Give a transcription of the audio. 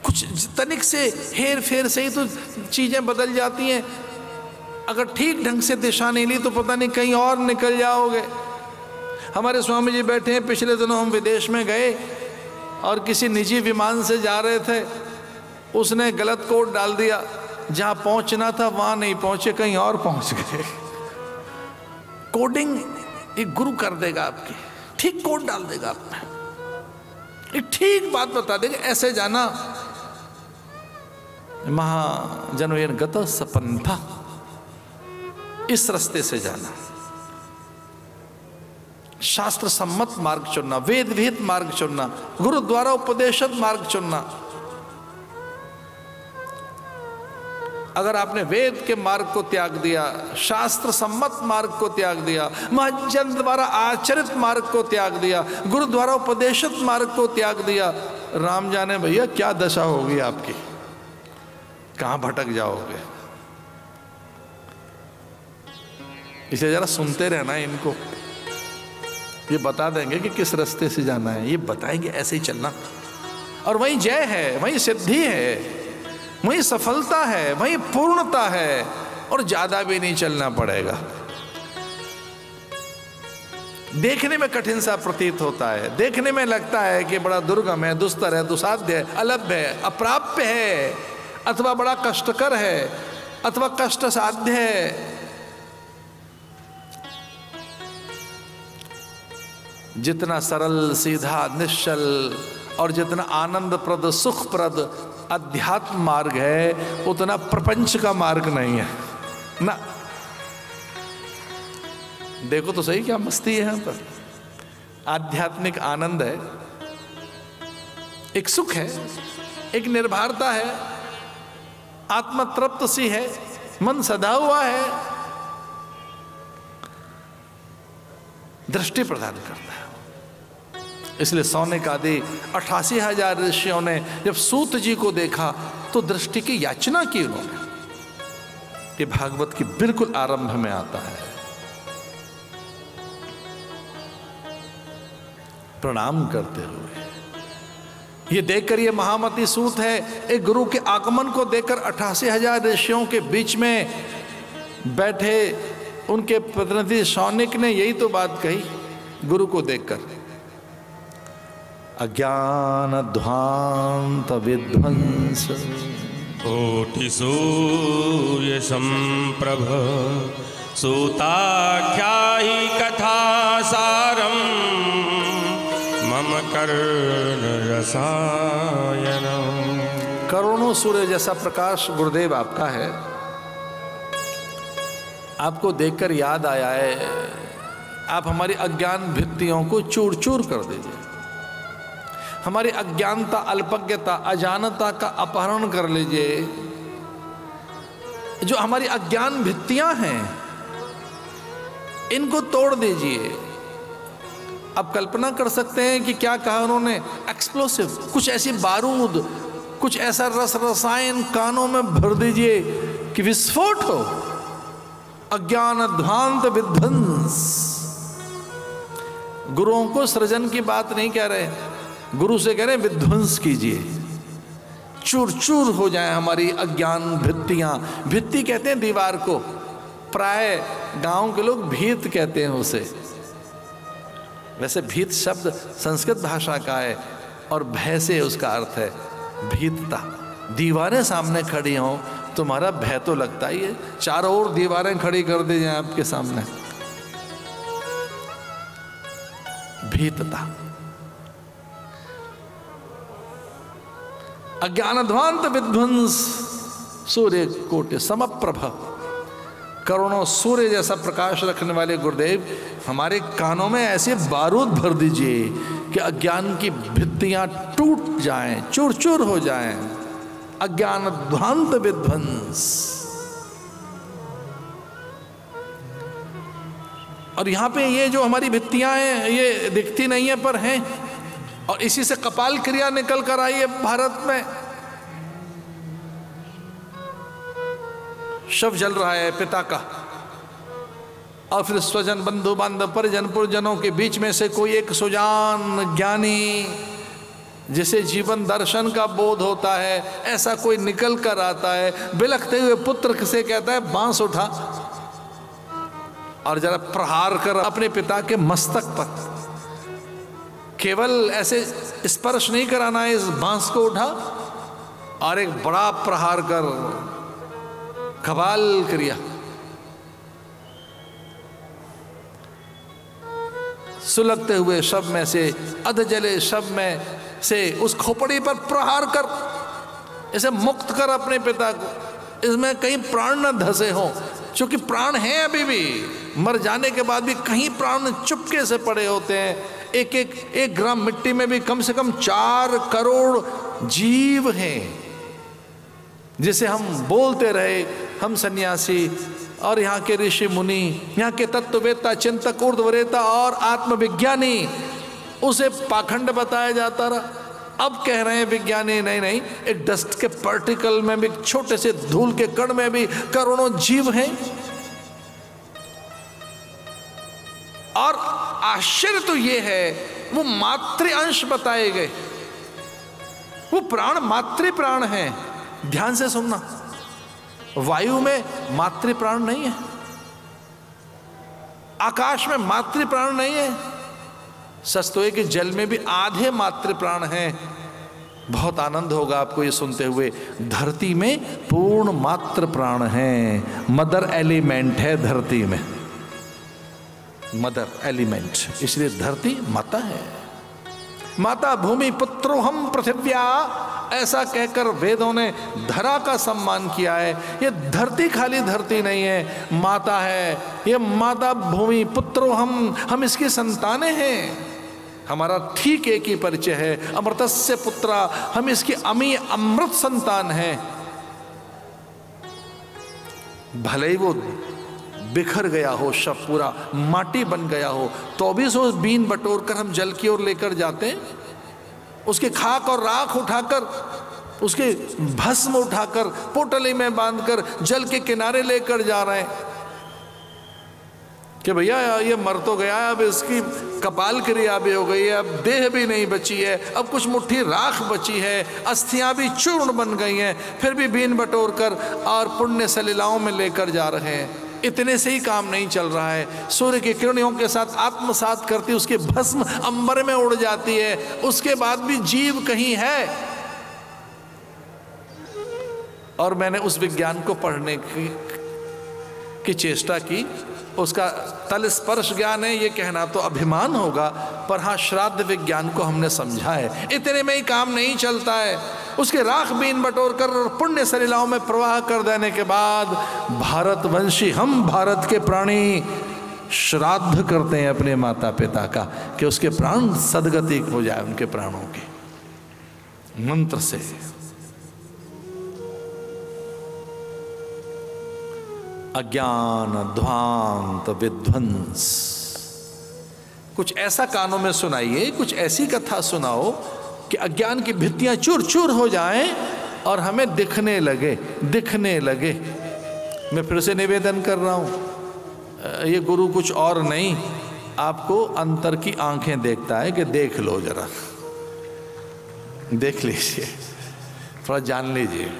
कुछ तनिक से हेर फेर से ही तो चीज़ें बदल जाती हैं। अगर ठीक ढंग से दिशा नहीं ली तो पता नहीं कहीं और निकल जाओगे। हमारे स्वामी जी बैठे हैं, पिछले दिनों हम विदेश में गए और किसी निजी विमान से जा रहे थे, उसने गलत कोड डाल दिया, जहाँ पहुँचना था वहाँ नहीं पहुँचे, कहीं और पहुँच गए। कोडिंग एक गुरु कर देगा आपकी, ठीक कोड डाल देगा आप में, एक ठीक बात बता देगा, ऐसे जाना। महाजनोयन गत सपंथा, इस रास्ते से जाना, शास्त्र सम्मत मार्ग चुनना, वेद विहित मार्ग चुनना, गुरु द्वारा उपदेशित मार्ग चुनना। अगर आपने वेद के मार्ग को त्याग दिया, शास्त्र सम्मत मार्ग को त्याग दिया, महजन द्वारा आचरित मार्ग को त्याग दिया, गुरु द्वारा उपदेशित मार्ग को त्याग दिया, राम जाने भैया क्या दशा होगी आपकी, कहां भटक जाओगे। इसे जरा सुनते रहना इनको, ये बता देंगे कि किस रास्ते से जाना है, ये बताएंगे ऐसे ही चलना, और वहीं जय है, वहीं सिद्धि है, वहीं सफलता है, वहीं पूर्णता है, और ज्यादा भी नहीं चलना पड़ेगा। देखने में कठिन सा प्रतीत होता है, देखने में लगता है कि बड़ा दुर्गम है, दुस्तर है, दुसाध्य है, अलभ्य है, अप्राप्य है, अथवा बड़ा कष्टकर है, अथवा कष्ट साध्य है। जितना सरल सीधा निश्चल और जितना आनंदप्रद सुखप्रद अध्यात्म मार्ग है, उतना प्रपंच का मार्ग नहीं है ना। देखो तो सही क्या मस्ती है यहां पर, आध्यात्मिक आनंद है, एक सुख है, एक निर्भरता है, आत्मतृप्त सी है, मन सदा हुआ है, दृष्टि प्रदान करता है। इसलिए सौनक आदि 88,000 ऋषियों ने जब सूत जी को देखा तो दृष्टि की याचना की उन्होंने। ये भागवत की बिल्कुल आरंभ में आता है। प्रणाम करते हुए ये देखकर, ये महामती सूत है, एक गुरु के आगमन को देखकर 88,000 ऋषियों के बीच में बैठे उनके प्रतिनिधि शौनक ने यही तो बात कही गुरु को देखकर, अज्ञान ध्वांत विध्वंस कोटि सूर्य संप्रभ सूताख्याहि कथा सारम मम कर्ण रसायनम। करोड़ों सूर्य जैसा प्रकाश गुरुदेव आपका है। आपको देखकर याद आया है, आप हमारी अज्ञान भित्तियों को चूर चूर कर दीजिए, हमारी अज्ञानता, अल्पज्ञता, अजानता का अपहरण कर लीजिए। जो हमारी अज्ञान भित्तियां हैं इनको तोड़ दीजिए। अब कल्पना कर सकते हैं कि क्या कहा उन्होंने, एक्सप्लोसिव, कुछ ऐसी बारूद, कुछ ऐसा रस रसायन कानों में भर दीजिए कि विस्फोट हो, अज्ञान ध्वांत विध्वंस। गुरुओं को सृजन की बात नहीं कह रहे, गुरु से कह रहे विध्वंस कीजिए, चूर चूर हो जाए हमारी अज्ञान भित्तियां। भित्ति कहते हैं दीवार को, प्राय गांव के लोग भीत कहते हैं उसे। वैसे भीत शब्द संस्कृत भाषा का है और भय से उसका अर्थ है भीतता। दीवारें सामने खड़ी हों तुम्हारा भय तो लगता ही है, चारों ओर दीवारें खड़ी कर दी जाए आपके सामने, भीतता। अज्ञानध्वांत विध्वंस सूर्य कोटि समप्रभ, करोड़ों सूर्य जैसा प्रकाश रखने वाले गुरुदेव, हमारे कानों में ऐसे बारूद भर दीजिए कि अज्ञान की भित्तियां टूट जाएं, चूर चूर हो जाएं। अज्ञानध्वांत विध्वंस। और यहां पे ये जो हमारी भित्तियां हैं ये दिखती नहीं है पर हैं, और इसी से कपाल क्रिया निकल कर आई है भारत में। शव जल रहा है पिता का, और फिर स्वजन बंधु बांधव परिजन पुरजनों के बीच में से कोई एक सुजान ज्ञानी जिसे जीवन दर्शन का बोध होता है, ऐसा कोई निकल कर आता है, बिलखते हुए पुत्र से कहता है बांस उठा और जरा प्रहार कर अपने पिता के मस्तक पर। केवल ऐसे स्पर्श नहीं कराना है, इस बांस को उठा और एक बड़ा प्रहार कर, कमाल क्रिया। सुलगते हुए शव में से, अध जले शव में से उस खोपड़ी पर प्रहार कर, इसे मुक्त कर अपने पिता को। इसमें कहीं प्राण न धसे हों, क्योंकि प्राण हैं अभी भी, मर जाने के बाद भी कहीं प्राण चुपके से पड़े होते हैं। एक ग्राम मिट्टी में भी कम से कम 4 करोड़ जीव हैं, जिसे हम बोलते रहे, हम सन्यासी और यहाँ के ऋषि मुनि, यहाँ के तत्ववेत्ता, चिंतक, ऊर्ध्वरेता और आत्मविज्ञानी, उसे पाखंड बताया जाता रहा। अब कह रहे हैं विज्ञानी नहीं नहीं, एक डस्ट के पार्टिकल में भी, छोटे से धूल के कण में भी करोड़ों जीव हैं। और आश्चर्य तो ये है, वो मातृ अंश बताए गए, वो प्राण मातृ प्राण हैं। ध्यान से सुनना, वायु में मातृ प्राण नहीं है, आकाश में मातृ प्राण नहीं है, सच तो है कि जल में भी आधे मातृ प्राण हैं। बहुत आनंद होगा आपको ये सुनते हुए। धरती में पूर्ण मातृ प्राण हैं, मदर एलिमेंट है धरती में, मदर एलिमेंट, इसलिए धरती माता है। माता भूमि पुत्रो हम पृथिव्या, ऐसा कहकर वेदों ने धरा का सम्मान किया है। ये धरती खाली धरती नहीं है, माता है। ये माता भूमि पुत्रो हम इसकी संतानें हैं। हमारा ठीक एक ही परिचय है, अमृतस्य पुत्रा, हम इसकी अमी अमृत संतान हैं। भले ही वो बिखर गया हो, शव पूरा माटी बन गया हो, तो भी सो बीन बटोर कर हम जल की ओर लेकर जाते हैं। उसके खाक और राख उठाकर, उसके भस्म उठाकर पोटली में बांधकर जल के किनारे लेकर जा रहे हैं कि भैया ये मर तो गया, अब इसकी कपाल क्रिया भी हो गई है, अब देह भी नहीं बची है, अब कुछ मुट्ठी राख बची है, अस्थियां भी चूर्ण बन गई हैं, फिर भी बीन बटोर कर और पुण्य सलीलाओं में लेकर जा रहे हैं। इतने से ही काम नहीं चल रहा है, सूर्य की किरणों के साथ आत्मसात करती उसकी भस्म अंबर में उड़ जाती है, उसके बाद भी जीव कहीं है। और मैंने उस विज्ञान को पढ़ने की चेष्टा की, उसका तल स्पर्श ज्ञान है ये कहना तो अभिमान होगा, पर हाँ श्राद्ध विज्ञान को हमने समझा है। इतने में ही काम नहीं चलता है, उसके राख बीन बटोर कर पुण्य सलिलाओं में प्रवाह कर देने के बाद भारतवंशी हम भारत के प्राणी श्राद्ध करते हैं अपने माता पिता का, कि उसके प्राण सदगति हो जाए, उनके प्राणों के मंत्र से। अज्ञान ध्वांत विध्वंस, कुछ ऐसा कानों में सुनाइए, कुछ ऐसी कथा सुनाओ कि अज्ञान की भित्तियां चूर चूर हो जाएं और हमें दिखने लगे। मैं फिर से निवेदन कर रहा हूं, ये गुरु कुछ और नहीं, आपको अंतर की आंखें देखता है कि देख लो, जरा देख लीजिए, थोड़ा जान लीजिए।